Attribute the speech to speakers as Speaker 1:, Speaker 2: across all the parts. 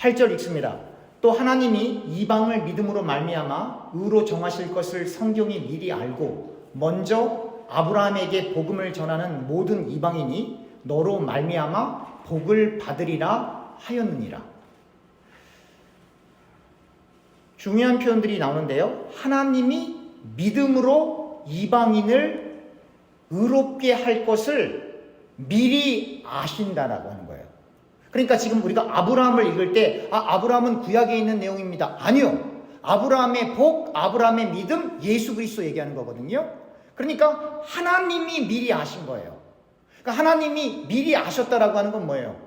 Speaker 1: 8절 읽습니다. 또 하나님이 이방을 믿음으로 말미암아 의로 정하실 것을 성경이 미리 알고 먼저 아브라함에게 복음을 전하는 모든 이방인이 너로 말미암아 복을 받으리라 하였느니라. 중요한 표현들이 나오는데요. 하나님이 믿음으로 이방인을 의롭게 할 것을 미리 아신다라고 하는 거예요. 그러니까 지금 우리가 아브라함을 읽을 때 아브라함은 구약에 있는 내용입니다. 아니요. 아브라함의 복, 아브라함의 믿음, 예수 그리스도 얘기하는 거거든요. 그러니까 하나님이 미리 아신 거예요. 그러니까 하나님이 미리 아셨다라고 하는 건 뭐예요?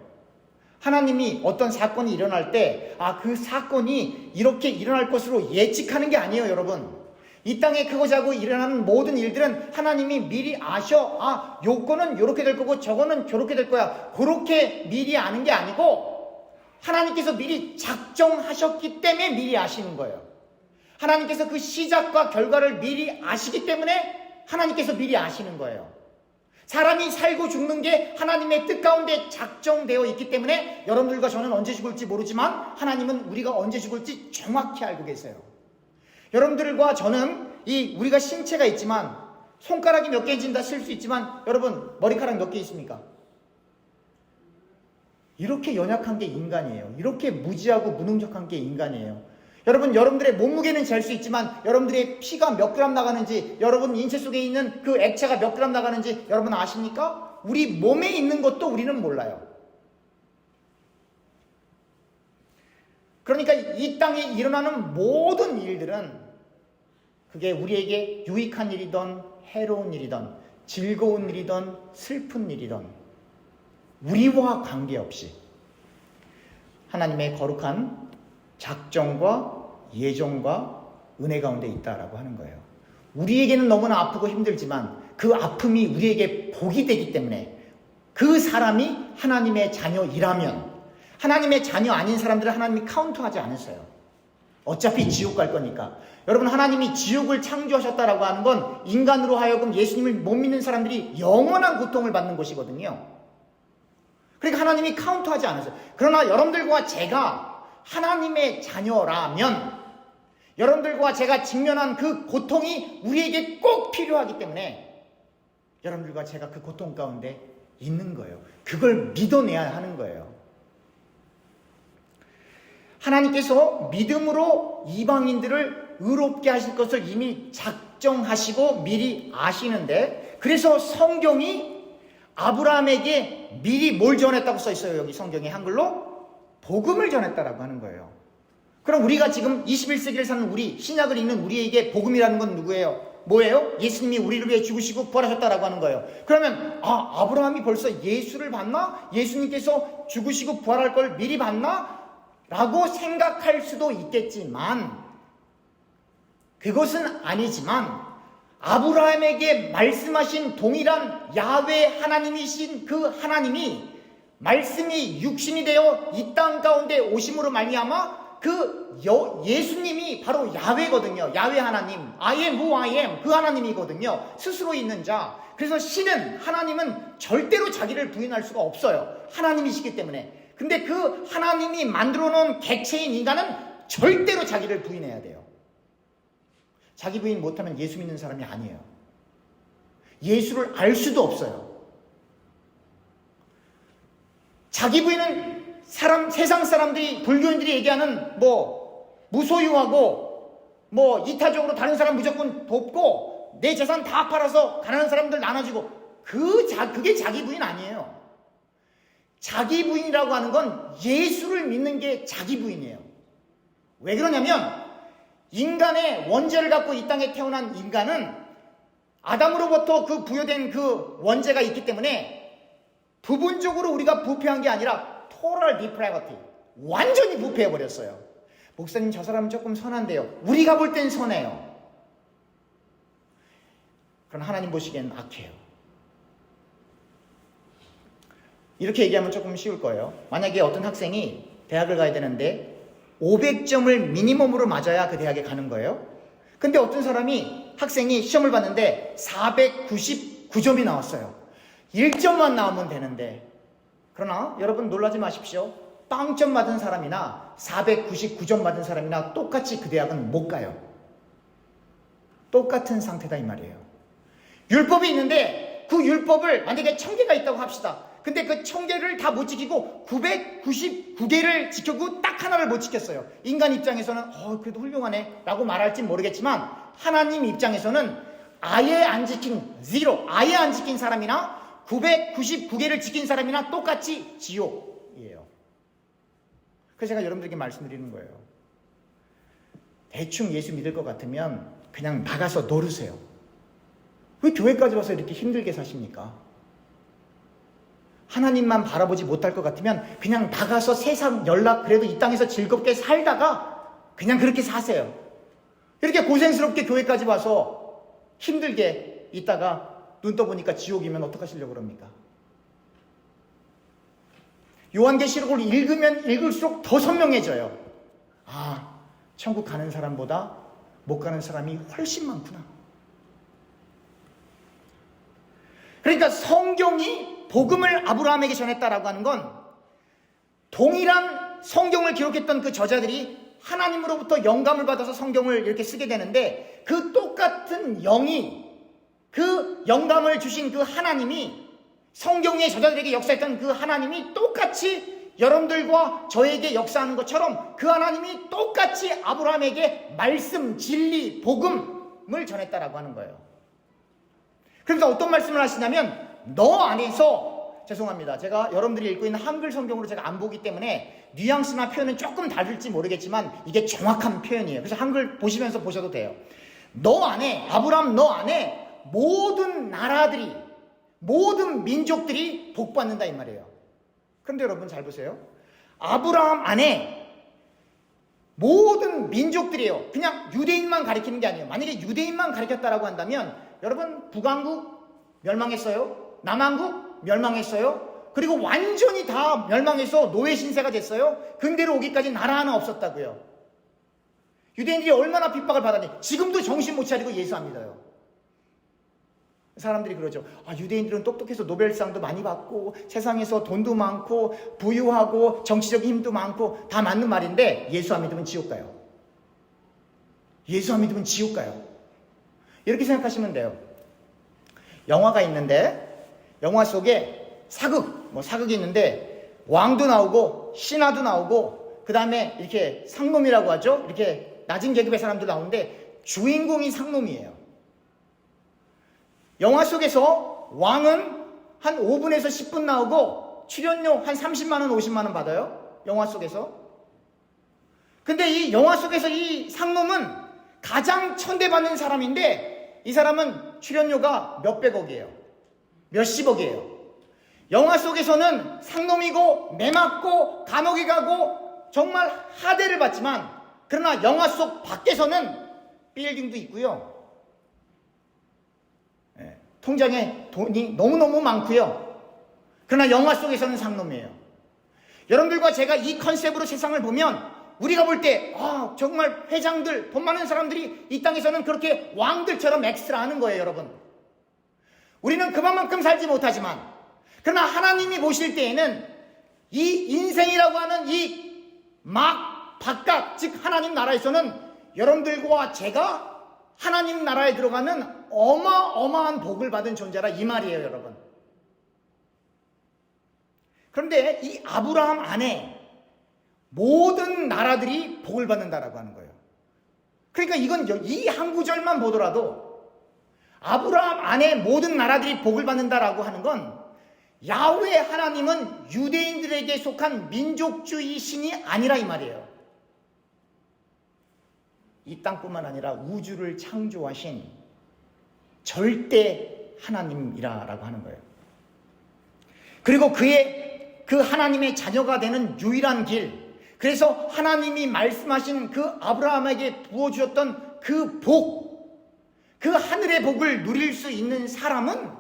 Speaker 1: 하나님이 어떤 사건이 일어날 때 그 사건이 이렇게 일어날 것으로 예측하는 게 아니에요, 여러분. 이 땅에 크고자고 일어나는 모든 일들은 하나님이 미리 아셔. 요거는 요렇게 될 거고 저거는 저렇게 될 거야. 그렇게 미리 아는 게 아니고 하나님께서 미리 작정하셨기 때문에 미리 아시는 거예요. 하나님께서 그 시작과 결과를 미리 아시기 때문에 하나님께서 미리 아시는 거예요. 사람이 살고 죽는 게 하나님의 뜻 가운데 작정되어 있기 때문에 여러분들과 저는 언제 죽을지 모르지만 하나님은 우리가 언제 죽을지 정확히 알고 계세요. 여러분들과 저는 우리가 신체가 있지만 손가락이 몇 개인지는 다 셀 수 있지만 여러분 머리카락 몇 개 있습니까? 이렇게 연약한 게 인간이에요. 이렇게 무지하고 무능력한 게 인간이에요. 여러분들의 몸무게는 잴 수 있지만 여러분들의 피가 몇 그램 나가는지, 여러분 인체 속에 있는 그 액체가 몇 그램 나가는지 여러분 아십니까? 우리 몸에 있는 것도 우리는 몰라요. 그러니까 이 땅에 일어나는 모든 일들은 그게 우리에게 유익한 일이든 해로운 일이든 즐거운 일이든 슬픈 일이든 우리와 관계없이 하나님의 거룩한 작정과 예정과 은혜 가운데 있다라고 하는 거예요. 우리에게는 너무나 아프고 힘들지만 그 아픔이 우리에게 복이 되기 때문에 그 사람이 하나님의 자녀이라면 하나님의 자녀 아닌 사람들은 하나님이 카운트하지 않으세요. 어차피 지옥 갈 거니까. 여러분 하나님이 지옥을 창조하셨다라고 하는 건 인간으로 하여금 예수님을 못 믿는 사람들이 영원한 고통을 받는 것이거든요. 그러니까 하나님이 카운트하지 않으세요. 그러나 여러분들과 제가 하나님의 자녀라면 여러분들과 제가 직면한 그 고통이 우리에게 꼭 필요하기 때문에 여러분들과 제가 그 고통 가운데 있는 거예요. 그걸 믿어내야 하는 거예요. 하나님께서 믿음으로 이방인들을 의롭게 하실 것을 이미 작정하시고 미리 아시는데 그래서 성경이 아브라함에게 미리 뭘 전했다고 써 있어요. 여기 성경에 한글로 복음을 전했다라고 하는 거예요. 그럼 우리가 지금 21세기를 사는 우리, 신약을 읽는 우리에게 복음이라는 건 누구예요? 뭐예요? 예수님이 우리를 위해 죽으시고 부활하셨다라고 하는 거예요. 그러면 아브라함이 벌써 예수를 봤나? 예수님께서 죽으시고 부활할 걸 미리 봤나? 라고 생각할 수도 있겠지만 그것은 아니지만 아브라함에게 말씀하신 동일한 야훼 하나님이신 그 하나님이 말씀이 육신이 되어 이 땅 가운데 오심으로 말미암아 예수님이 바로 야훼거든요. 야훼 하나님, I am who I am 그 하나님이거든요. 스스로 있는 자. 그래서 하나님은 절대로 자기를 부인할 수가 없어요. 하나님이시기 때문에. 근데 그 하나님이 만들어 놓은 객체인 인간은 절대로 자기를 부인해야 돼요. 자기 부인 못하면 예수 믿는 사람이 아니에요. 예수를 알 수도 없어요. 자기 부인은 세상 사람들이, 불교인들이 얘기하는 무소유하고 이타적으로 다른 사람 무조건 돕고 내 재산 다 팔아서 가난한 사람들 나눠주고 그게 자기 부인 아니에요. 자기 부인이라고 하는 건 예수를 믿는 게 자기 부인이에요. 왜 그러냐면 인간의 원죄를 갖고 이 땅에 태어난 인간은 아담으로부터 그 부여된 그 원죄가 있기 때문에 부분적으로 우리가 부패한 게 아니라 total depravity, 완전히 부패해버렸어요. 목사님 저 사람은 조금 선한데요. 우리가 볼 땐 선해요. 그러나 하나님 보시기엔 악해요. 이렇게 얘기하면 조금 쉬울 거예요. 만약에 어떤 학생이 대학을 가야 되는데 500점을 미니멈으로 맞아야 그 대학에 가는 거예요. 근데 어떤 학생이 시험을 봤는데 499점이 나왔어요. 1점만 나오면 되는데, 그러나 여러분 놀라지 마십시오. 빵점 받은 사람이나 499점 받은 사람이나 똑같이 그 대학은 못 가요. 똑같은 상태다 이 말이에요. 율법이 있는데 그 율법을 만약에 1000개가 있다고 합시다. 근데 그 1000개를 다 못 지키고 999개를 지켰고 딱 하나를 못 지켰어요. 인간 입장에서는 그래도 훌륭하네 라고 말할지 모르겠지만 하나님 입장에서는 아예 안 지킨 아예 안 지킨 사람이나 999개를 지킨 사람이나 똑같이 지옥이에요. 그래서 제가 여러분들에게 말씀드리는 거예요. 대충 예수 믿을 것 같으면 그냥 나가서 노르세요. 왜 교회까지 와서 이렇게 힘들게 사십니까? 하나님만 바라보지 못할 것 같으면 그냥 나가서 세상 연락 그래도 이 땅에서 즐겁게 살다가 그냥 그렇게 사세요. 이렇게 고생스럽게 교회까지 와서 힘들게 있다가 눈 떠보니까 지옥이면 어떡하시려고 그럽니까? 요한계시록을 읽으면 읽을수록 더 선명해져요. 천국 가는 사람보다 못 가는 사람이 훨씬 많구나. 그러니까 성경이 복음을 아브라함에게 전했다라고 하는 건 동일한 성경을 기록했던 그 저자들이 하나님으로부터 영감을 받아서 성경을 이렇게 쓰게 되는데 그 똑같은 영이 그 영감을 주신 그 하나님이 성경의 저자들에게 역사했던 그 하나님이 똑같이 여러분들과 저에게 역사하는 것처럼 그 하나님이 똑같이 아브라함에게 말씀, 진리, 복음을 전했다라고 하는 거예요. 그래서 어떤 말씀을 하시냐면 너 안에서 죄송합니다. 제가 여러분들이 읽고 있는 한글 성경으로 제가 안 보기 때문에 뉘앙스나 표현은 조금 다를지 모르겠지만 이게 정확한 표현이에요. 그래서 한글 보시면서 보셔도 돼요. 너 안에 아브라함 너 안에 모든 나라들이 모든 민족들이 복받는다 이 말이에요. 그런데 여러분 잘 보세요. 아브라함 안에 모든 민족들이에요. 그냥 유대인만 가리키는 게 아니에요. 만약에 유대인만 가리켰다라고 한다면 여러분 북왕국 멸망했어요. 남왕국 멸망했어요. 그리고 완전히 다 멸망해서 노예 신세가 됐어요. 근대로 오기까지 나라 하나 없었다고요. 유대인들이 얼마나 핍박을 받았니? 지금도 정신 못 차리고 예수 안 믿어요. 사람들이 그러죠. 유대인들은 똑똑해서 노벨상도 많이 받고 세상에서 돈도 많고 부유하고 정치적인 힘도 많고 다 맞는 말인데 예수 안 믿으면 지옥 가요. 예수 안 믿으면 지옥 가요. 이렇게 생각하시면 돼요. 영화가 있는데 영화 속에 사극이 있는데 왕도 나오고 신하도 나오고 그 다음에 이렇게 상놈이라고 하죠. 이렇게 낮은 계급의 사람들 나오는데 주인공이 상놈이에요. 영화 속에서 왕은 한 5분에서 10분 나오고 출연료 한 30만 원, 50만 원 받아요. 영화 속에서. 근데 이 영화 속에서 이 상놈은 가장 천대받는 사람인데 이 사람은 출연료가 몇백억이에요. 몇십억이에요. 영화 속에서는 상놈이고 매맞고 감옥에 가고 정말 하대를 받지만 그러나 영화 속 밖에서는 빌딩도 있고요. 통장에 돈이 너무너무 많고요. 그러나 영화 속에서는 상놈이에요. 여러분들과 제가 이 컨셉으로 세상을 보면 우리가 볼 때 정말 회장들, 돈 많은 사람들이 이 땅에서는 그렇게 왕들처럼 엑스트라 하는 거예요. 여러분. 우리는 그만큼 살지 못하지만 그러나 하나님이 보실 때에는 이 인생이라고 하는 이 막 바깥 즉 하나님 나라에서는 여러분들과 제가 하나님 나라에 들어가는 어마어마한 복을 받은 존재라 이 말이에요. 여러분. 그런데 이 아브라함 안에 모든 나라들이 복을 받는다라고 하는 거예요. 그러니까 이건 이 한 구절만 보더라도 아브라함 안에 모든 나라들이 복을 받는다라고 하는 건 야훼 하나님은 유대인들에게 속한 민족주의 신이 아니라 이 말이에요. 이 땅뿐만 아니라 우주를 창조하신 절대 하나님이라고 하는 거예요. 그리고 그 하나님의 자녀가 되는 유일한 길, 그래서 하나님이 말씀하신 그 아브라함에게 부어주셨던 그 복, 그 하늘의 복을 누릴 수 있는 사람은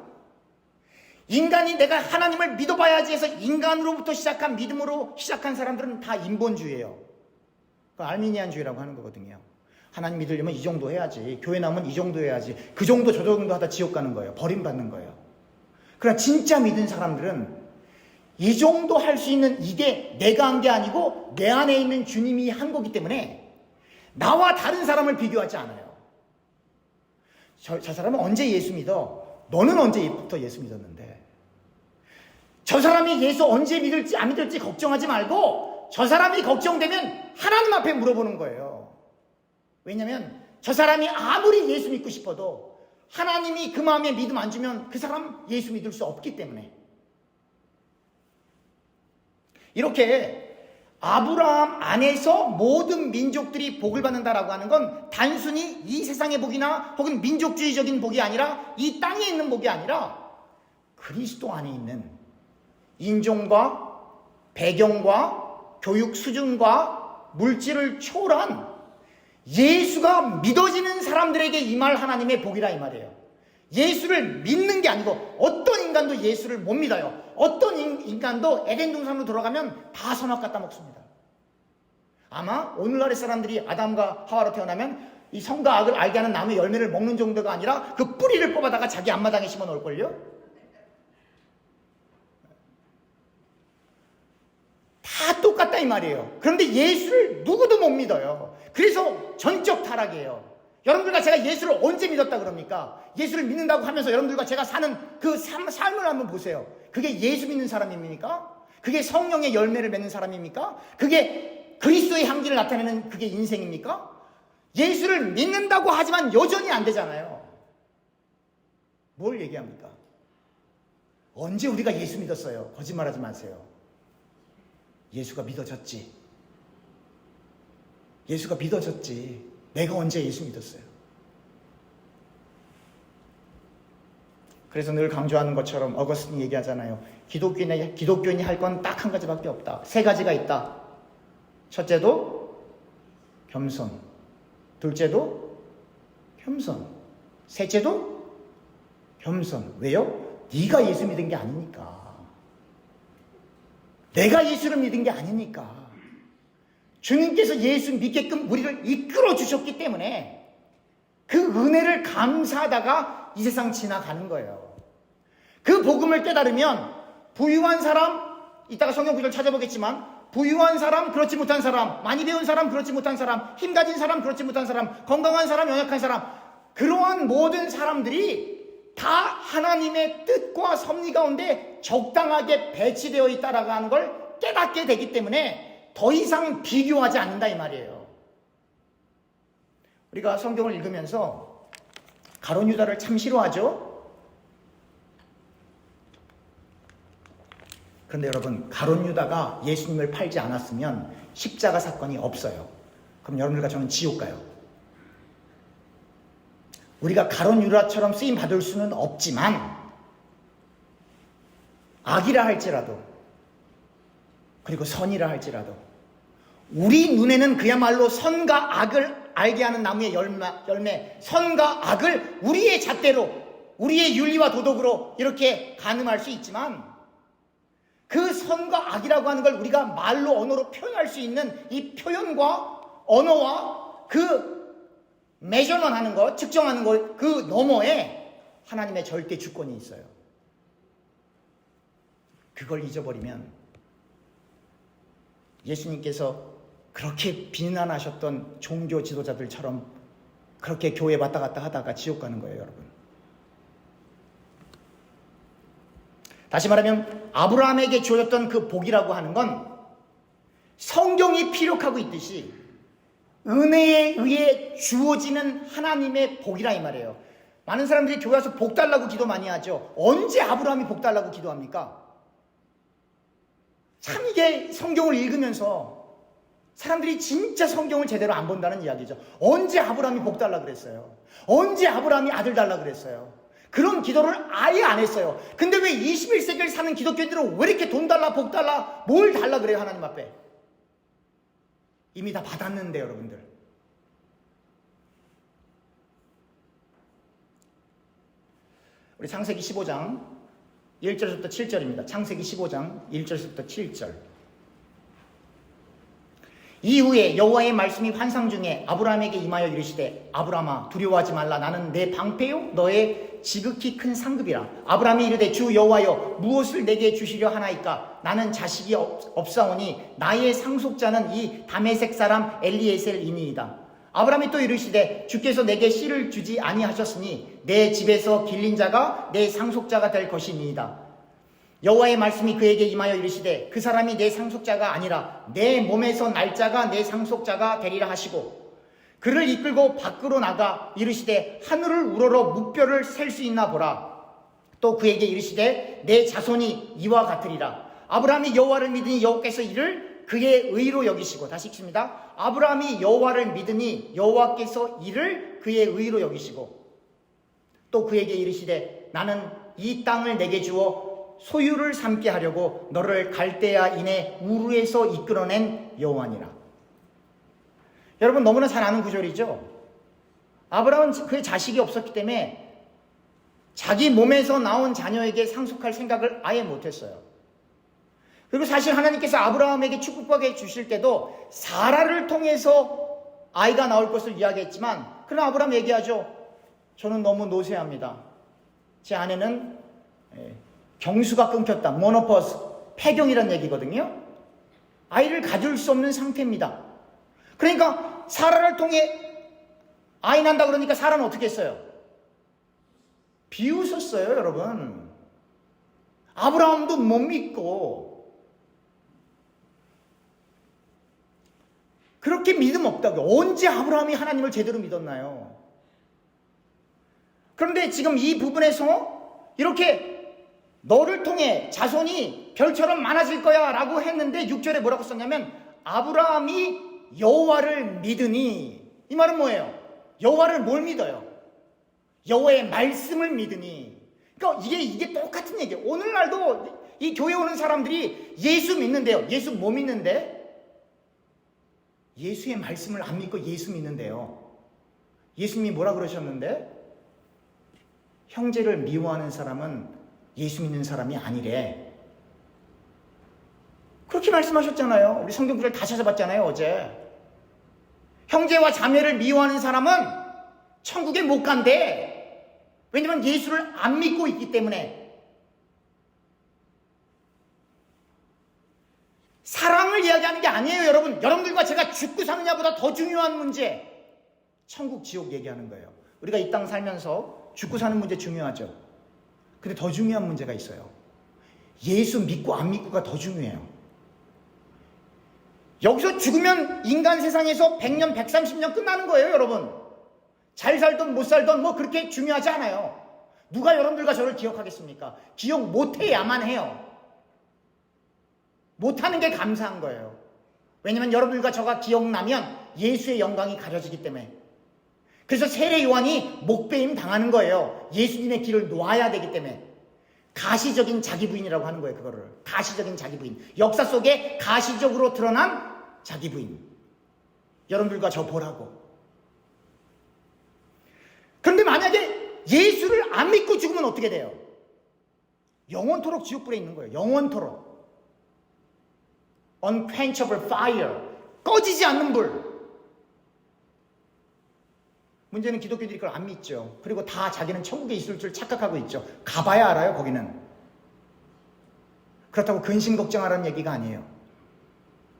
Speaker 1: 인간이 내가 하나님을 믿어봐야지 해서 인간으로부터 시작한 믿음으로 시작한 사람들은 다 인본주의예요. 알미니안주의라고 하는 거거든요. 하나님 믿으려면 이 정도 해야지, 교회 나오면 이 정도 해야지, 그 정도 저 정도 하다 지옥 가는 거예요. 버림받는 거예요. 그러나 진짜 믿은 사람들은 이 정도 할 수 있는 이게 내가 한 게 아니고 내 안에 있는 주님이 한 거기 때문에 나와 다른 사람을 비교하지 않아요. 저 사람은 언제 예수 믿어? 너는 언제부터 예수 믿었는데? 저 사람이 예수 언제 믿을지 안 믿을지 걱정하지 말고 저 사람이 걱정되면 하나님 앞에 물어보는 거예요. 왜냐하면 저 사람이 아무리 예수 믿고 싶어도 하나님이 그 마음에 믿음 안 주면 그 사람 예수 믿을 수 없기 때문에. 이렇게 아브라함 안에서 모든 민족들이 복을 받는다라고 하는 건 단순히 이 세상의 복이나 혹은 민족주의적인 복이 아니라 이 땅에 있는 복이 아니라 그리스도 안에 있는 인종과 배경과 교육 수준과 물질을 초월한 예수가 믿어지는 사람들에게 임할 하나님의 복이라 이 말이에요. 예수를 믿는 게 아니고 어떤 인간도 예수를 못 믿어요. 어떤 인간도 에덴 동산으로 돌아가면 다 선악 갖다 먹습니다. 아마 오늘날의 사람들이 아담과 하와로 태어나면 이 선과 악을 알게 하는 나무의 열매를 먹는 정도가 아니라 그 뿌리를 뽑아다가 자기 앞마당에 심어 놓을걸요. 다 똑같다 이 말이에요. 그런데 예수를 누구도 못 믿어요. 그래서 전적 타락이에요. 여러분들과 제가 예수를 언제 믿었다 그럽니까? 예수를 믿는다고 하면서 여러분들과 제가 사는 그 삶을 한번 보세요. 그게 예수 믿는 사람입니까? 그게 성령의 열매를 맺는 사람입니까? 그게 그리스도의 향기를 나타내는 그게 인생입니까? 예수를 믿는다고 하지만 여전히 안 되잖아요. 뭘 얘기합니까? 언제 우리가 예수 믿었어요? 거짓말하지 마세요. 예수가 믿어졌지. 예수가 믿어졌지. 내가 언제 예수 믿었어요? 그래서 늘 강조하는 것처럼 어거스틴이 얘기하잖아요. 기독교인이 할 건 딱 한 가지밖에 없다. 세 가지가 있다. 첫째도 겸손, 둘째도 겸손, 셋째도 겸손. 왜요? 네가 예수 믿은 게 아니니까. 내가 예수를 믿은 게 아니니까. 주님께서 예수 믿게끔 우리를 이끌어 주셨기 때문에 그 은혜를 감사하다가 이 세상 지나가는 거예요. 그 복음을 깨달으면 부유한 사람, 이따가 성경 구절 찾아보겠지만 부유한 사람, 그렇지 못한 사람, 많이 배운 사람, 그렇지 못한 사람, 힘 가진 사람, 그렇지 못한 사람, 건강한 사람, 연약한 사람, 그러한 모든 사람들이 다 하나님의 뜻과 섭리 가운데 적당하게 배치되어 있다라고 하는 걸 깨닫게 되기 때문에 더 이상 비교하지 않는다 이 말이에요. 우리가 성경을 읽으면서 가룟 유다를 참 싫어하죠. 그런데 여러분, 가룟 유다가 예수님을 팔지 않았으면 십자가 사건이 없어요. 그럼 여러분들과 저는 지옥 가요. 우리가 가룟 유다처럼 쓰임 받을 수는 없지만 악이라 할지라도 그리고 선이라 할지라도 우리 눈에는 그야말로 선과 악을 알게 하는 나무의 열매, 선과 악을 우리의 잣대로, 우리의 윤리와 도덕으로 이렇게 가늠할 수 있지만 그 선과 악이라고 하는 걸 우리가 말로, 언어로 표현할 수 있는 이 표현과 언어와 그 메저먼 하는 것, 측정하는 것, 그 너머에 하나님의 절대 주권이 있어요. 그걸 잊어버리면 예수님께서 그렇게 비난하셨던 종교 지도자들처럼 그렇게 교회 왔다 갔다 하다가 지옥 가는 거예요, 여러분. 다시 말하면 아브라함에게 주어졌던 그 복이라고 하는 건 성경이 피력하고 있듯이 은혜에 의해 주어지는 하나님의 복이라 이 말이에요. 많은 사람들이 교회 와서 복 달라고 기도 많이 하죠. 언제 아브라함이 복 달라고 기도합니까? 참 이게 성경을 읽으면서 사람들이 진짜 성경을 제대로 안 본다는 이야기죠. 언제 아브라함이 복 달라 그랬어요? 언제 아브라함이 아들 달라 그랬어요? 그런 기도를 아예 안 했어요. 근데 왜 21세기를 사는 기독교인들은 왜 이렇게 돈 달라, 복 달라, 뭘 달라 그래요, 하나님 앞에? 이미 다 받았는데, 여러분들. 우리 창세기 15장 1절부터 7절입니다. 창세기 15장 1절부터 7절. 이후에 여호와의 말씀이 환상 중에 아브라함에게 임하여 이르시되 아브라함아 두려워하지 말라. 나는 내 방패요 너의 아브라함에게 지극히 큰 상급이라. 아브라함이 이르되 주 여호와여 무엇을 내게 주시려 하나이까? 나는 자식이 없사오니 나의 상속자는 이 다메섹 사람 엘리에셀이니이다. 아브라함이 또 이르시되 주께서 내게 씨를 주지 아니하셨으니 내 집에서 길린 자가 내 상속자가 될 것이니이다. 여호와의 말씀이 그에게 임하여 이르시되 그 사람이 내 상속자가 아니라 내 몸에서 날 자가 내 상속자가 되리라 하시고 그를 이끌고 밖으로 나가 이르시되 하늘을 우러러 묵별을 셀 수 있나 보라. 또 그에게 이르시되 내 자손이 이와 같으리라. 아브라함이 여호와를 믿으니 여호와께서 이를 그의 의로 여기시고, 다시 읽습니다. 아브라함이 여호와를 믿으니 여호와께서 이를 그의 의로 여기시고 또 그에게 이르시되 나는 이 땅을 내게 주어 소유를 삼게 하려고 너를 갈대아인의 우르에서 이끌어낸 여호와니라. 여러분 너무나 잘 아는 구절이죠. 아브라함은 그의 자식이 없었기 때문에 자기 몸에서 나온 자녀에게 상속할 생각을 아예 못했어요. 그리고 사실 하나님께서 아브라함에게 축복하게 주실 때도 사라를 통해서 아이가 나올 것을 이야기했지만, 그러나 아브라함 얘기하죠. 저는 너무 노쇠합니다. 제 아내는 경수가 끊겼다. 모노포스, 폐경이라는 얘기거든요. 아이를 가질 수 없는 상태입니다. 그러니까 사라를 통해 아이 난다 그러니까 사라는 어떻게 했어요? 비웃었어요, 여러분. 아브라함도 못 믿고 그렇게 믿음 없다고. 언제 아브라함이 하나님을 제대로 믿었나요? 그런데 지금 이 부분에서 이렇게 너를 통해 자손이 별처럼 많아질 거야 라고 했는데 6절에 뭐라고 썼냐면 아브라함이 여호와를 믿으니. 이 말은 뭐예요? 여호와를 뭘 믿어요? 여호와의 말씀을 믿으니. 그러니까 이게 똑같은 얘기예요. 오늘날도 이 교회 오는 사람들이 예수 믿는데요. 예수 뭐 믿는데? 예수의 말씀을 안 믿고 예수 믿는데요. 예수님이 뭐라 그러셨는데? 형제를 미워하는 사람은 예수 믿는 사람이 아니래. 그렇게 말씀하셨잖아요. 우리 성경 구절 다 찾아봤잖아요, 어제. 형제와 자매를 미워하는 사람은 천국에 못 간대. 왜냐면 예수를 안 믿고 있기 때문에. 사랑을 이야기하는 게 아니에요, 여러분. 여러분들과 제가 죽고 사느냐보다 더 중요한 문제, 천국 지옥 얘기하는 거예요. 우리가 이 땅 살면서 죽고 사는 문제 중요하죠. 근데 더 중요한 문제가 있어요. 예수 믿고 안 믿고가 더 중요해요. 여기서 죽으면 인간 세상에서 100년, 130년 끝나는 거예요, 여러분. 잘 살던 못 살던 뭐 그렇게 중요하지 않아요. 누가 여러분들과 저를 기억하겠습니까? 기억 못해야만 해요. 못하는 게 감사한 거예요. 왜냐면 여러분들과 저가 기억나면 예수의 영광이 가려지기 때문에. 그래서 세례 요한이 목배임 당하는 거예요. 예수님의 길을 놓아야 되기 때문에. 가시적인 자기 부인이라고 하는 거예요, 그거를. 가시적인 자기 부인. 역사 속에 가시적으로 드러난 자기 부인. 여러분들과 저 보라고. 그런데 만약에 예수를 안 믿고 죽으면 어떻게 돼요? 영원토록 지옥불에 있는 거예요. 영원토록. unquenchable fire. 꺼지지 않는 불. 문제는 기독교들이 그걸 안 믿죠. 그리고 다 자기는 천국에 있을 줄 착각하고 있죠. 가봐야 알아요, 거기는. 그렇다고 근심 걱정하라는 얘기가 아니에요.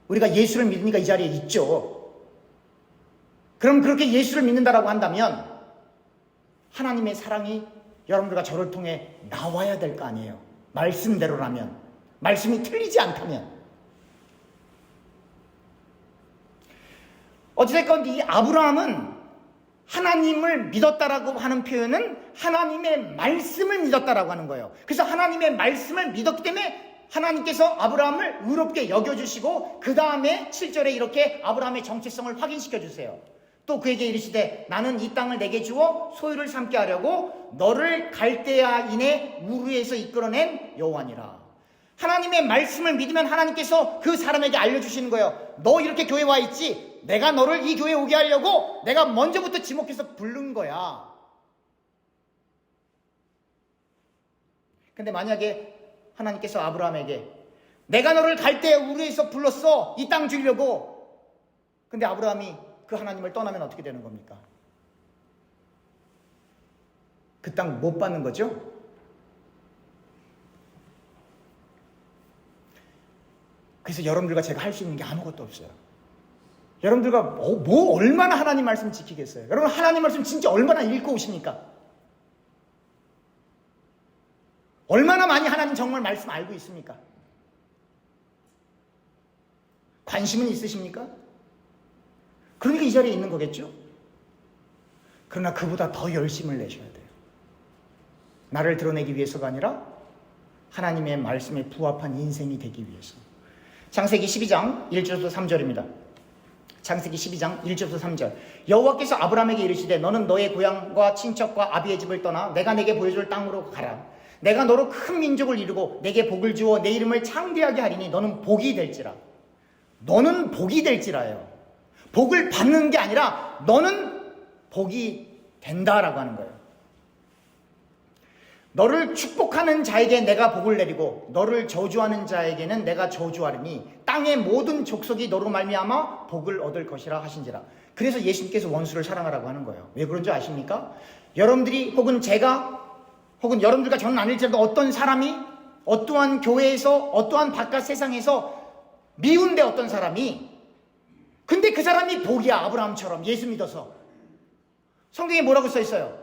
Speaker 1: 우리가 예수를 믿으니까 이 자리에 있죠. 그럼 그렇게 예수를 믿는다라고 한다면 하나님의 사랑이 여러분들과 저를 통해 나와야 될 거 아니에요. 말씀대로라면. 말씀이 틀리지 않다면. 어찌됐건 이 아브라함은 하나님을 믿었다라고 하는 표현은 하나님의 말씀을 믿었다라고 하는 거예요. 그래서 하나님의 말씀을 믿었기 때문에 하나님께서 아브라함을 의롭게 여겨주시고 그 다음에 7절에 이렇게 아브라함의 정체성을 확인시켜 주세요. 또 그에게 이르시되 나는 이 땅을 내게 주어 소유를 삼게 하려고 너를 갈대아인의 우르에서 이끌어낸 여호와니라. 하나님의 말씀을 믿으면 하나님께서 그 사람에게 알려주시는 거예요. 너 이렇게 교회 와 있지? 내가 너를 이 교회에 오게 하려고 내가 먼저부터 지목해서 부른 거야. 근데 만약에 하나님께서 아브라함에게 내가 너를 갈대아 우르에서 불렀어. 이 땅 주려고. 근데 아브라함이 그 하나님을 떠나면 어떻게 되는 겁니까? 그 땅 못 받는 거죠? 그래서 여러분들과 제가 할 수 있는 게 아무것도 없어요. 여러분들과 뭐 얼마나 하나님 말씀 지키겠어요? 여러분 하나님 말씀 진짜 얼마나 읽고 오십니까? 얼마나 많이 하나님 정말 말씀 알고 있습니까? 관심은 있으십니까? 그러니까 이 자리에 있는 거겠죠? 그러나 그보다 더 열심을 내셔야 돼요. 나를 드러내기 위해서가 아니라 하나님의 말씀에 부합한 인생이 되기 위해서. 창세기 12장 1절부터 3절입니다. 창세기 12장 1절부터 3절. 여호와께서 아브라함에게 이르시되 너는 너의 고향과 친척과 아비의 집을 떠나 내가 내게 보여줄 땅으로 가라. 내가 너로 큰 민족을 이루고 내게 복을 주어 내 이름을 창대하게 하리니 너는 복이 될지라. 너는 복이 될지라요. 복을 받는 게 아니라 너는 복이 된다라고 하는 거예요. 너를 축복하는 자에게 내가 복을 내리고 너를 저주하는 자에게는 내가 저주하리니 땅의 모든 족속이 너로 말미암아 복을 얻을 것이라 하신지라. 그래서 예수님께서 원수를 사랑하라고 하는 거예요. 왜 그런 줄 아십니까? 여러분들이 혹은 제가 혹은 여러분들과 저는 아닐지라도 어떤 사람이 어떠한 교회에서 어떠한 바깥 세상에서 미운데 어떤 사람이 근데 그 사람이 복이야. 아브라함처럼 예수 믿어서. 성경에 뭐라고 써 있어요?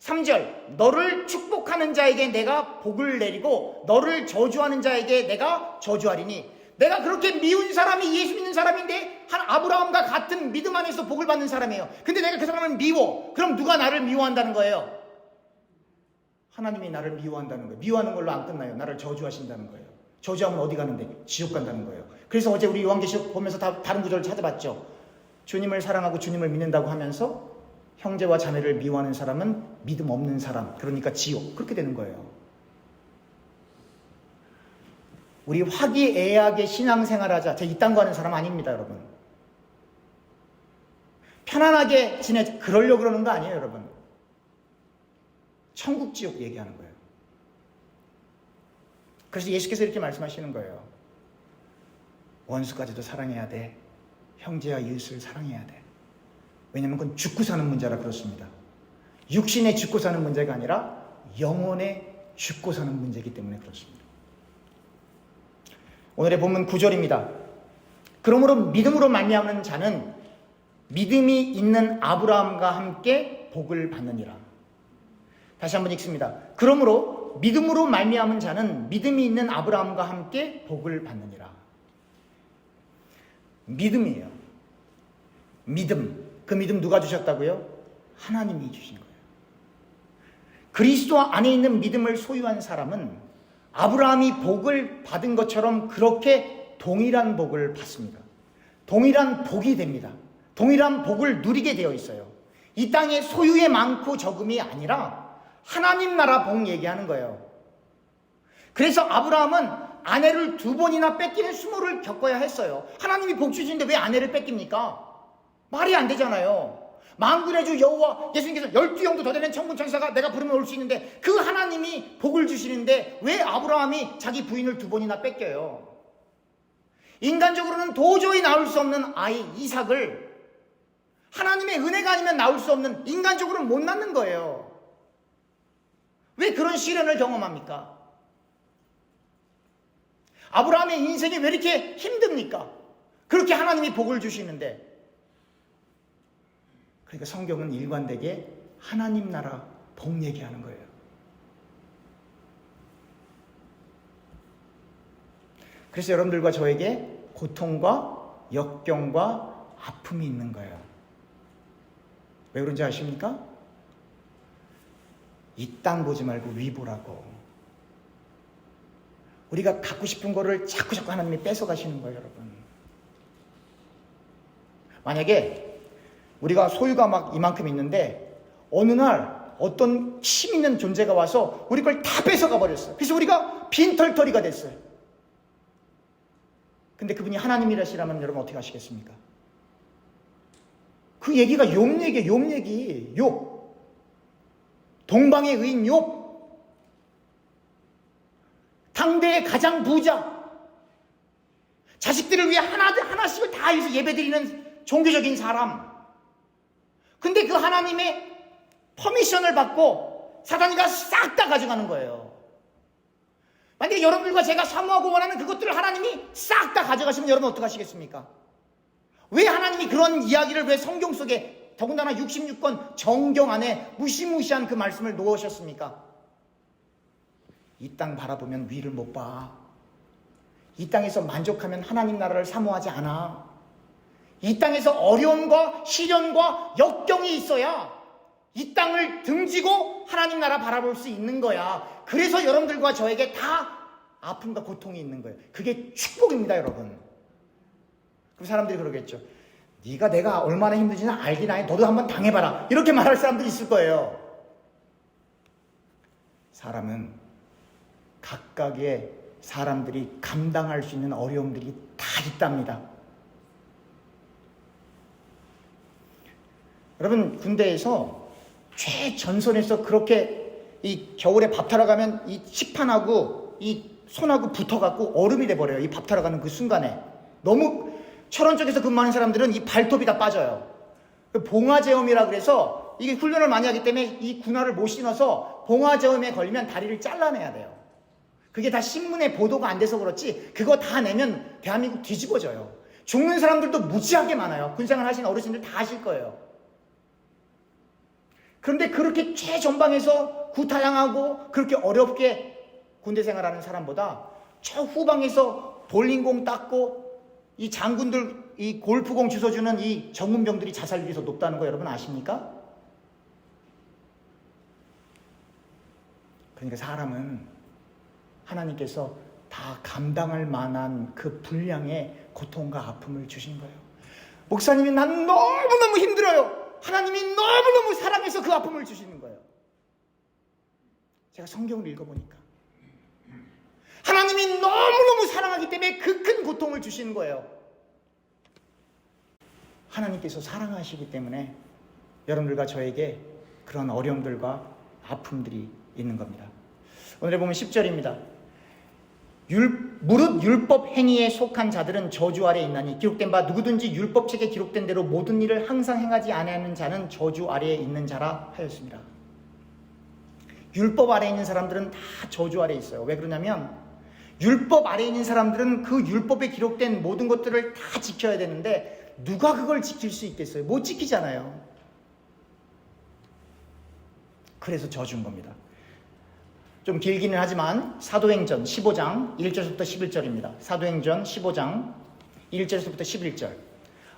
Speaker 1: 3절 너를 축복하는 자에게 내가 복을 내리고 너를 저주하는 자에게 내가 저주하리니. 내가 그렇게 미운 사람이 예수 믿는 사람인데 한 아브라함과 같은 믿음 안에서 복을 받는 사람이에요. 근데 내가 그 사람을 미워. 그럼 누가 나를 미워한다는 거예요? 하나님이 나를 미워한다는 거예요. 미워하는 걸로 안 끝나요. 나를 저주하신다는 거예요. 저주하면 어디 가는데? 지옥 간다는 거예요. 그래서 어제 우리 요한계시록 보면서 다른 구절을 찾아봤죠. 주님을 사랑하고 주님을 믿는다고 하면서 형제와 자매를 미워하는 사람은 믿음 없는 사람, 그러니까 지옥. 그렇게 되는 거예요. 우리 화기애애하게 신앙생활하자. 제가 이딴 거 하는 사람 아닙니다, 여러분. 편안하게 지내자. 그러려고 그러는 거 아니에요, 여러분. 천국 지옥 얘기하는 거예요. 그래서 예수께서 이렇게 말씀하시는 거예요. 원수까지도 사랑해야 돼. 형제와 이웃을 사랑해야 돼. 왜냐하면 그건 죽고 사는 문제라 그렇습니다. 육신에 죽고 사는 문제가 아니라 영혼에 죽고 사는 문제이기 때문에 그렇습니다. 오늘의 본문 9절입니다. 그러므로 믿음으로 말미암는 자는 믿음이 있는 아브라함과 함께 복을 받느니라. 다시 한번 읽습니다. 그러므로 믿음으로 말미암은 자는 믿음이 있는 아브라함과 함께 복을 받느니라. 믿음이에요. 믿음. 그 믿음 누가 주셨다고요? 하나님이 주신 거예요. 그리스도 안에 있는 믿음을 소유한 사람은 아브라함이 복을 받은 것처럼 그렇게 동일한 복을 받습니다. 동일한 복이 됩니다. 동일한 복을 누리게 되어 있어요. 이 땅의 소유의 많고 적음이 아니라 하나님 나라 복 얘기하는 거예요. 그래서 아브라함은 아내를 2번이나 뺏기는 수모를 겪어야 했어요. 하나님이 복 주시는데 왜 아내를 뺏깁니까? 말이 안 되잖아요. 만군의 주 여호와, 예수님께서 12영도 더 되는 천군 천사가 내가 부르면 올 수 있는데 그 하나님이 복을 주시는데 왜 아브라함이 자기 부인을 2번이나 뺏겨요? 인간적으로는 도저히 낳을 수 없는 아이 이삭을 하나님의 은혜가 아니면 낳을 수 없는, 인간적으로는 못 낳는 거예요. 왜 그런 시련을 경험합니까? 아브라함의 인생이 왜 이렇게 힘듭니까? 그렇게 하나님이 복을 주시는데. 그러니까 성경은 일관되게 하나님 나라 복 얘기하는 거예요. 그래서 여러분들과 저에게 고통과 역경과 아픔이 있는 거예요. 왜 그런지 아십니까? 이 땅 보지 말고 위 보라고. 우리가 갖고 싶은 거를 자꾸 하나님이 뺏어가시는 거예요, 여러분. 만약에 우리가 소유가 막 이만큼 있는데 어느 날 어떤 힘 있는 존재가 와서 우리 걸 다 뺏어가 버렸어요. 그래서 우리가 빈털터리가 됐어요. 근데 그분이 하나님이라시라면 여러분 어떻게 하시겠습니까? 그 얘기가 욥 얘기예요. 욥 얘기. 욥. 동방의 의인 욥. 당대의 가장 부자. 자식들을 위해 하나씩을 다 해서 예배드리는 종교적인 사람. 근데 그 하나님의 퍼미션을 받고 사단이가 싹 다 가져가는 거예요. 만약에 여러분들과 제가 사모하고 원하는 그것들을 하나님이 싹 다 가져가시면 여러분 어떡하시겠습니까? 왜 하나님이 그런 이야기를 왜 성경 속에 더군다나 66권 정경 안에 무시무시한 그 말씀을 놓으셨습니까? 이 땅 바라보면 위를 못 봐. 이 땅에서 만족하면 하나님 나라를 사모하지 않아. 이 땅에서 어려움과 시련과 역경이 있어야 이 땅을 등지고 하나님 나라 바라볼 수 있는 거야. 그래서 여러분들과 저에게 다 아픔과 고통이 있는 거예요. 그게 축복입니다, 여러분. 그 사람들이 그러겠죠. 네가 내가 얼마나 힘든지는 알긴 아니, 너도 한번 당해봐라. 이렇게 말할 사람들이 있을 거예요. 사람은 각각의 사람들이 감당할 수 있는 어려움들이 다 있답니다. 여러분, 군대에서 최전선에서 그렇게 이 겨울에 밥 타러 가면 이 식판하고 이 손하고 붙어갖고 얼음이 돼버려요. 이 밥 타러 가는 그 순간에. 너무 철원 쪽에서 근무하는 사람들은 이 발톱이 다 빠져요. 봉화제염이라 그래서 이게 훈련을 많이 하기 때문에 이 군화를 못 신어서 봉화제염에 걸리면 다리를 잘라내야 돼요. 그게 다 신문에 보도가 안 돼서 그렇지 그거 다 내면 대한민국 뒤집어져요. 죽는 사람들도 무지하게 많아요. 군생활 하신 어르신들 다 아실 거예요. 그런데 그렇게 최전방에서 구타당하고 그렇게 어렵게 군대 생활하는 사람보다 저 후방에서 볼링공 닦고 이 장군들 이 골프공 주워주는 이 전문병들이 자살률이 더 높다는 거 여러분 아십니까? 그러니까 사람은 하나님께서 다 감당할 만한 그 분량의 고통과 아픔을 주신 거예요. 목사님이 난 너무너무 힘들어요. 하나님이 너무너무 사랑해서 그 아픔을 주시는 거예요. 제가 성경을 읽어보니까 하나님이 너무너무 사랑하기 때문에 그 큰 고통을 주시는 거예요. 하나님께서 사랑하시기 때문에 여러분들과 저에게 그런 어려움들과 아픔들이 있는 겁니다. 오늘에 보면 10절입니다. 무릇 율법 행위에 속한 자들은 저주 아래에 있나니 기록된 바 누구든지 율법책에 기록된 대로 모든 일을 항상 행하지 아니하는 자는 저주 아래에 있는 자라 하였습니다. 율법 아래에 있는 사람들은 다 저주 아래에 있어요. 왜 그러냐면 율법 아래에 있는 사람들은 그 율법에 기록된 모든 것들을 다 지켜야 되는데 누가 그걸 지킬 수 있겠어요? 못 지키잖아요. 그래서 저주인 겁니다. 좀 길기는 하지만 사도행전 15장 1절부터 11절입니다. 사도행전 15장 1절부터 11절.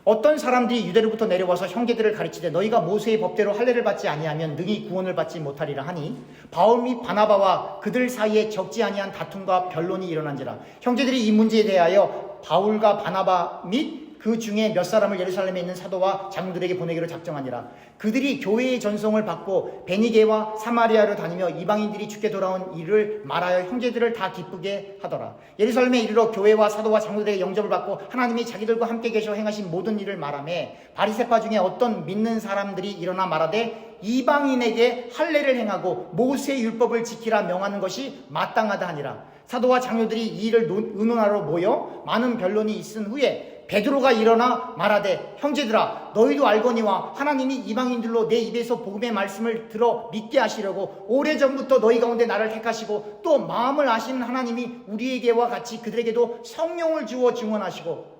Speaker 1: 어떤 사람들이 유대로부터 내려와서 형제들을 가르치되 너희가 모세의 법대로 할례를 받지 아니하면 능히 구원을 받지 못하리라 하니 바울 및 바나바와 그들 사이에 적지 아니한 다툼과 변론이 일어난지라. 형제들이 이 문제에 대하여 바울과 바나바 및 그 중에 몇 사람을 예루살렘에 있는 사도와 장로들에게 보내기로 작정하니라. 그들이 교회의 전송을 받고 베니게와 사마리아를 다니며 이방인들이 주께 돌아온 일을 말하여 형제들을 다 기쁘게 하더라. 예루살렘에 이르러 교회와 사도와 장로들에게 영접을 받고 하나님이 자기들과 함께 계셔 행하신 모든 일을 말하매 바리새파 중에 어떤 믿는 사람들이 일어나 말하되 이방인에게 할례를 행하고 모세의 율법을 지키라 명하는 것이 마땅하다 하니라. 사도와 장로들이 이 일을 의논하러 모여 많은 변론이 있은 후에 베드로가 일어나 말하되 형제들아 너희도 알거니와 하나님이 이방인들로 내 입에서 복음의 말씀을 들어 믿게 하시려고 오래전부터 너희 가운데 나를 택하시고 또 마음을 아시는 하나님이 우리에게와 같이 그들에게도 성령을 주어 증언하시고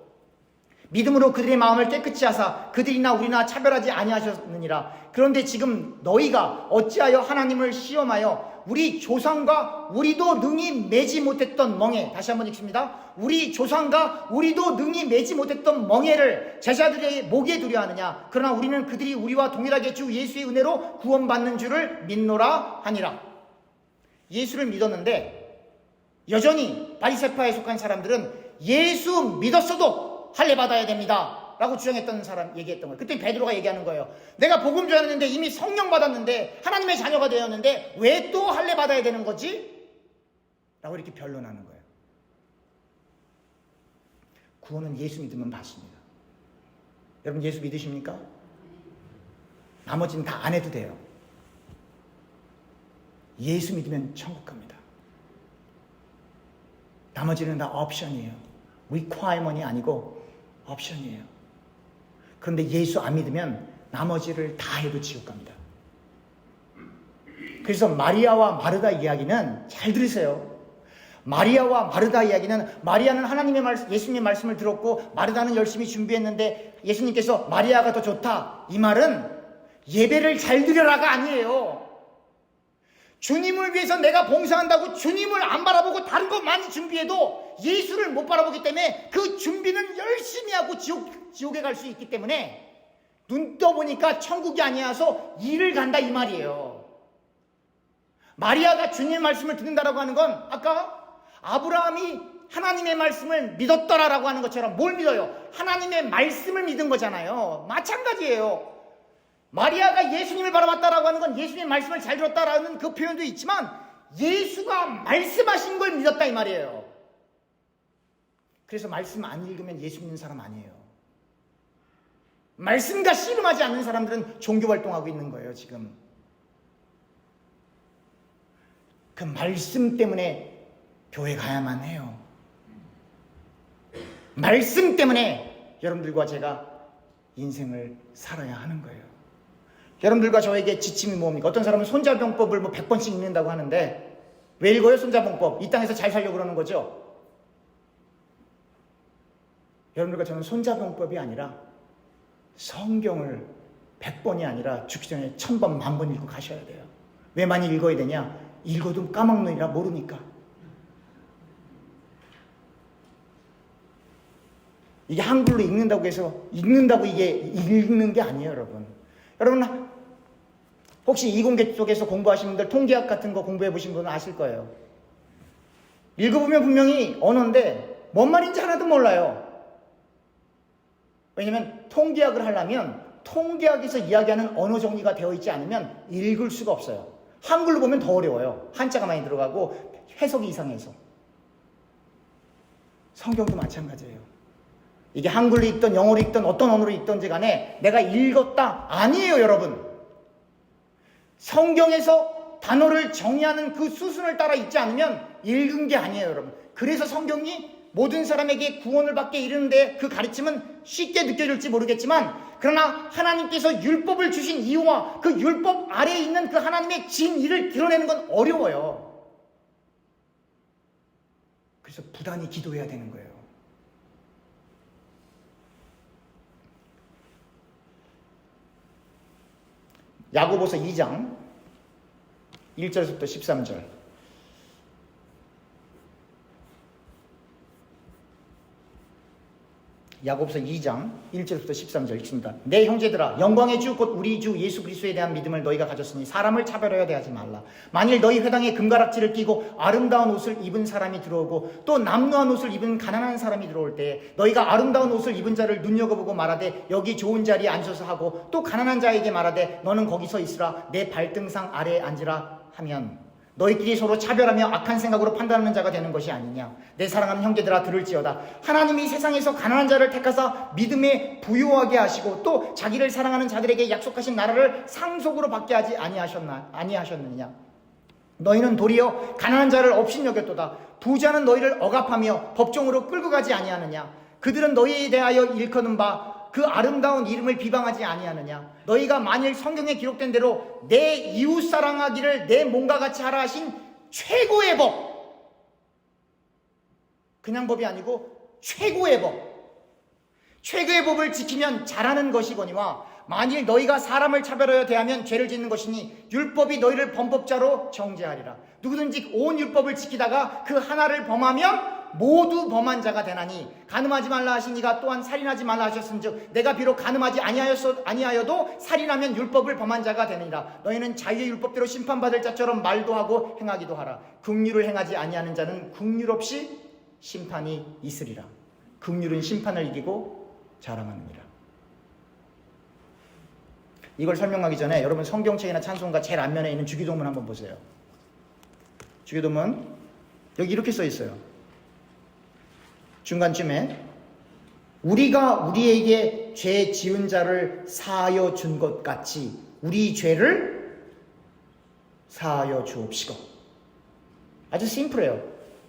Speaker 1: 믿음으로 그들의 마음을 깨끗이 하사 그들이나 우리나 차별하지 아니하셨느니라. 그런데 지금 너희가 어찌하여 하나님을 시험하여 우리 조상과 우리도 능히 매지 못했던 멍에, 다시 한번 읽습니다. 우리 조상과 우리도 능히 매지 못했던 멍에를 제자들의 목에 두려 하느냐. 그러나 우리는 그들이 우리와 동일하게 주 예수의 은혜로 구원받는 줄을 믿노라 하니라. 예수를 믿었는데 여전히 바리새파에 속한 사람들은 예수 믿었어도 할례 받아야 됩니다 라고 주장했던 사람 얘기했던 거예요. 그때 베드로가 얘기하는 거예요. 내가 복음 전했는데 이미 성령 받았는데 하나님의 자녀가 되었는데 왜 또 할례 받아야 되는 거지? 라고 이렇게 변론하는 거예요. 구원은 예수 믿으면 받습니다. 여러분 예수 믿으십니까? 나머지는 다 안 해도 돼요. 예수 믿으면 천국 갑니다. 나머지는 다 옵션이에요. requirement이 아니고 옵션이에요. 그런데 예수 안 믿으면 나머지를 다 해도 지옥 갑니다. 그래서 마리아와 마르다 이야기는 잘 들으세요. 마리아와 마르다 이야기는 마리아는 예수님의 말씀을 들었고 마르다는 열심히 준비했는데 예수님께서 마리아가 더 좋다. 이 말은 예배를 잘 드려라가 아니에요. 주님을 위해서 내가 봉사한다고 주님을 안 바라보고 다른 거 많이 준비해도 예수를 못 바라보기 때문에 그 준비는 열심히 하고 지옥에 갈 수 있기 때문에 눈 떠보니까 천국이 아니어서 일을 간다 이 말이에요. 마리아가 주님의 말씀을 듣는다라고 하는 건 아까 아브라함이 하나님의 말씀을 믿었더라라고 하는 것처럼 뭘 믿어요? 하나님의 말씀을 믿은 거잖아요. 마찬가지예요. 마리아가 예수님을 바라봤다라고 하는 건 예수님의 말씀을 잘 들었다라는 그 표현도 있지만 예수가 말씀하신 걸 믿었다 이 말이에요. 그래서 말씀 안 읽으면 예수 믿는 사람 아니에요. 말씀과 씨름하지 않는 사람들은 종교활동하고 있는 거예요 지금. 그 말씀 때문에 교회 가야만 해요. 말씀 때문에 여러분들과 제가 인생을 살아야 하는 거예요. 여러분들과 저에게 지침이 뭡니까? 어떤 사람은 손자병법을 100번씩 읽는다고 하는데 왜 읽어요? 손자병법. 이 땅에서 잘 살려고 그러는 거죠. 여러분들과 저는 손자병법이 아니라 성경을 100번이 아니라 죽기 전에 1000번, 10,000번 읽고 가셔야 돼요. 왜 많이 읽어야 되냐? 읽어도 까먹느니라 모르니까. 이게 한글로 읽는다고 해서 읽는다고 이게 읽는 게 아니에요, 여러분. 여러분 혹시 이공계 쪽에서 공부하신 분들 통계학 같은 거 공부해 보신 분은 아실 거예요. 읽어보면 분명히 언어인데 뭔 말인지 하나도 몰라요. 왜냐면 통계학을 하려면 통계학에서 이야기하는 언어 정리가 되어 있지 않으면 읽을 수가 없어요. 한글로 보면 더 어려워요. 한자가 많이 들어가고 해석이 이상해서. 성경도 마찬가지예요. 이게 한글로 읽든 영어로 읽든 어떤 언어로 읽든지 간에 내가 읽었다 아니에요, 여러분. 성경에서 단어를 정의하는 그 수순을 따라 읽지 않으면 읽은 게 아니에요, 여러분. 그래서 성경이 모든 사람에게 구원을 받게 이르는데 그 가르침은 쉽게 느껴질지 모르겠지만 그러나 하나님께서 율법을 주신 이유와 그 율법 아래에 있는 그 하나님의 진리를 드러내는 건 어려워요. 그래서 부단히 기도해야 되는 거예요. 야고보서 2장 1절부터 13절. 야고보서 2장 1절부터 13절 읽습니다. 내 형제들아, 영광의 주 곧 우리 주 예수 그리스도에 대한 믿음을 너희가 가졌으니 사람을 차별하여 대하지 말라. 만일 너희 회당에 금가락지를 끼고 아름다운 옷을 입은 사람이 들어오고 또 남루한 옷을 입은 가난한 사람이 들어올 때 너희가 아름다운 옷을 입은 자를 눈여겨보고 말하되 여기 좋은 자리에 앉아서 하고 또 가난한 자에게 말하되 너는 거기 서 있으라 내 발등상 아래에 앉으라 하면 너희끼리 서로 차별하며 악한 생각으로 판단하는 자가 되는 것이 아니냐. 내 사랑하는 형제들아 들을지어다. 하나님이 세상에서 가난한 자를 택하사 믿음에 부요하게 하시고 또 자기를 사랑하는 자들에게 약속하신 나라를 상속으로 받게 하지 아니하셨느냐. 너희는 도리어 가난한 자를 업신여겼도다. 부자는 너희를 억압하며 법정으로 끌고 가지 아니하느냐. 그들은 너희에 대하여 일컫는 바 그 아름다운 이름을 비방하지 아니하느냐. 너희가 만일 성경에 기록된 대로 내 이웃 사랑하기를 내 몸과 같이 하라 하신 최고의 법, 그냥 법이 아니고 최고의 법, 최고의 법을 지키면 잘하는 것이거니와 만일 너희가 사람을 차별하여 대하면 죄를 짓는 것이니 율법이 너희를 범법자로 정죄하리라. 누구든지 온 율법을 지키다가 그 하나를 범하면 모두 범한 자가 되나니 간음하지 말라 하신 이가 또한 살인하지 말라 하셨은즉 내가 비록 간음하지 아니하여도 살인하면 율법을 범한 자가 되느니라. 너희는 자유의 율법대로 심판받을 자처럼 말도 하고 행하기도 하라. 긍휼을 행하지 아니하는 자는 긍휼 없이 심판이 있으리라. 긍휼은 심판을 이기고 자랑하느니라. 이걸 설명하기 전에 여러분 성경책이나 찬송가 제일 앞면에 있는 주기도문 한번 보세요. 주기도문 여기 이렇게 써 있어요. 중간쯤에 우리가 우리에게 죄 지은 자를 사하여 준 것 같이 우리 죄를 사하여 주옵시고. 아주 심플해요.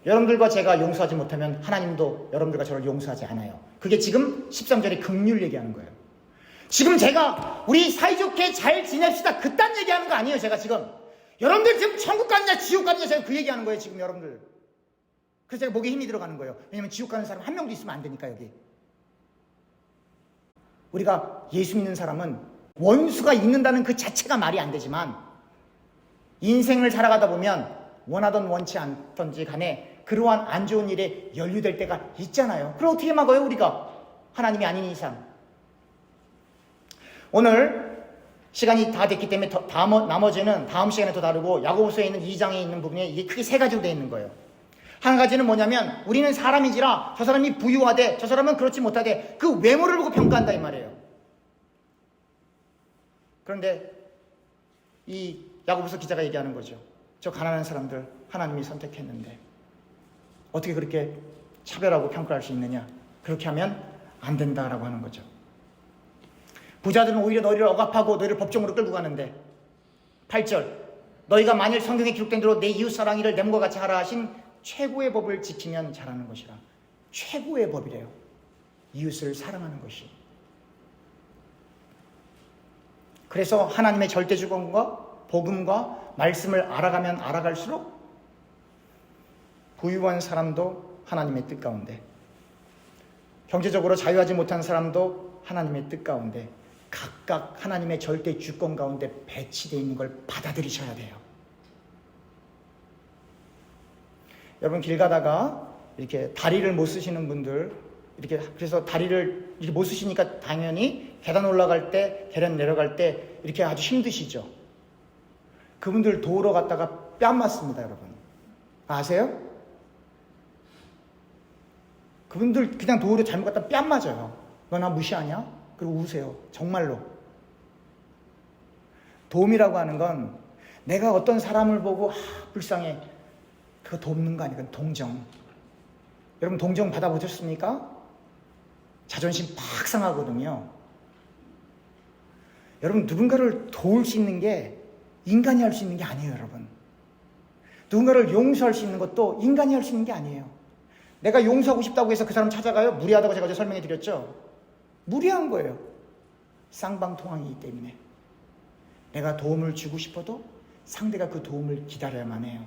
Speaker 1: 여러분들과 제가 용서하지 못하면 하나님도 여러분들과 저를 용서하지 않아요. 그게 지금 13절에 긍휼 얘기하는 거예요. 지금 제가 우리 사이좋게 잘 지냅시다 그딴 얘기하는 거 아니에요. 제가 지금 여러분들 지금 천국 가느냐 지옥 가느냐 제가 그 얘기하는 거예요 지금 여러분들. 그래서 제가 목에 힘이 들어가는 거예요. 왜냐면 지옥 가는 사람 한 명도 있으면 안 되니까 여기. 우리가 예수 믿는 사람은 원수가 있는다는 그 자체가 말이 안 되지만 인생을 살아가다 보면 원하던 원치 않던지 간에 그러한 안 좋은 일에 연루될 때가 있잖아요. 그럼 어떻게 막아요 우리가? 하나님이 아닌 이상. 오늘 시간이 다 됐기 때문에 나머지는 다음 시간에 더 다루고 야고보서에 있는 2장에 있는 부분에 이게 크게 세 가지로 되어 있는 거예요. 한 가지는 뭐냐면 우리는 사람이지라 저 사람이 부유하되 저 사람은 그렇지 못하되 그 외모를 보고 평가한다 이 말이에요. 그런데 이 야고보서 기자가 얘기하는 거죠. 저 가난한 사람들 하나님이 선택했는데 어떻게 그렇게 차별하고 평가할 수 있느냐. 그렇게 하면 안 된다라고 하는 거죠. 부자들은 오히려 너희를 억압하고 너희를 법정으로 끌고 가는데 8절 너희가 만일 성경에 기록된 대로 내 이웃사랑이를 내 몸과 같이 하라 하신 최고의 법을 지키면 잘하는 것이라. 최고의 법이래요. 이웃을 사랑하는 것이. 그래서 하나님의 절대주권과 복음과 말씀을 알아가면 알아갈수록 부유한 사람도 하나님의 뜻 가운데, 경제적으로 자유하지 못한 사람도 하나님의 뜻 가운데 각각 하나님의 절대 주권 가운데 배치되어 있는 걸 받아들이셔야 돼요. 여러분 길 가다가 이렇게 다리를 못 쓰시는 분들 이렇게 그래서 다리를 이렇게 못 쓰시니까 당연히 계단 올라갈 때 계단 내려갈 때 이렇게 아주 힘드시죠. 그분들 도우러 갔다가 뺨 맞습니다, 여러분. 아세요? 그분들 그냥 도우러 잘못 갔다 뺨 맞아요. 너 나 무시하냐? 그리고 우세요. 정말로. 도움이라고 하는 건 내가 어떤 사람을 보고 불쌍해. 그거 돕는 거 아니고 동정. 여러분 동정 받아보셨습니까? 자존심 팍 상하거든요. 여러분 누군가를 도울 수 있는 게 인간이 할 수 있는 게 아니에요, 여러분. 누군가를 용서할 수 있는 것도 인간이 할 수 있는 게 아니에요. 내가 용서하고 싶다고 해서 그 사람 찾아가요? 무리하다고 제가 어제 설명해 드렸죠? 무리한 거예요. 쌍방통항이기 때문에. 내가 도움을 주고 싶어도 상대가 그 도움을 기다려야만 해요.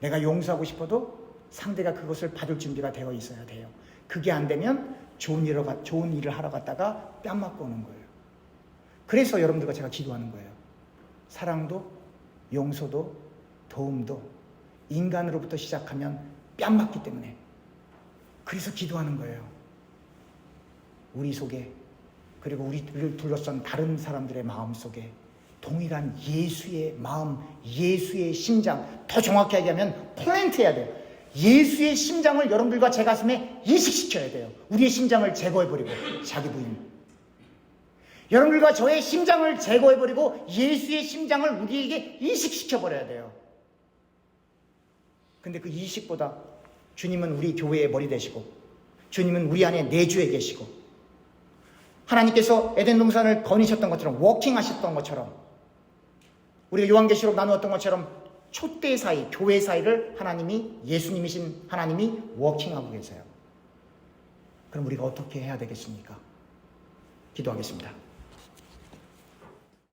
Speaker 1: 내가 용서하고 싶어도 상대가 그것을 받을 준비가 되어 있어야 돼요. 그게 안 되면 좋은 일을 하러 갔다가 뺨 맞고 오는 거예요. 그래서 여러분들과 제가 기도하는 거예요. 사랑도 용서도 도움도 인간으로부터 시작하면 뺨 맞기 때문에 그래서 기도하는 거예요. 우리 속에 그리고 우리를 둘러싼 다른 사람들의 마음 속에 동일한 예수의 마음, 예수의 심장, 더 정확히 얘기하면 플랜트해야 돼요. 예수의 심장을 여러분들과 제 가슴에 이식시켜야 돼요. 우리의 심장을 제거해버리고 자기 부인. 여러분들과 저의 심장을 제거해버리고 예수의 심장을 우리에게 이식시켜버려야 돼요. 근데 그 이식보다 주님은 우리 교회의 머리 되시고 주님은 우리 안에 내주에 계시고 하나님께서 에덴 동산을 거니셨던 것처럼 워킹하셨던 것처럼 우리가 요한계시록 나누었던 것처럼 촛대 사이, 교회 사이를 하나님이 예수님이신 하나님이 워킹하고 계세요. 그럼 우리가 어떻게 해야 되겠습니까? 기도하겠습니다.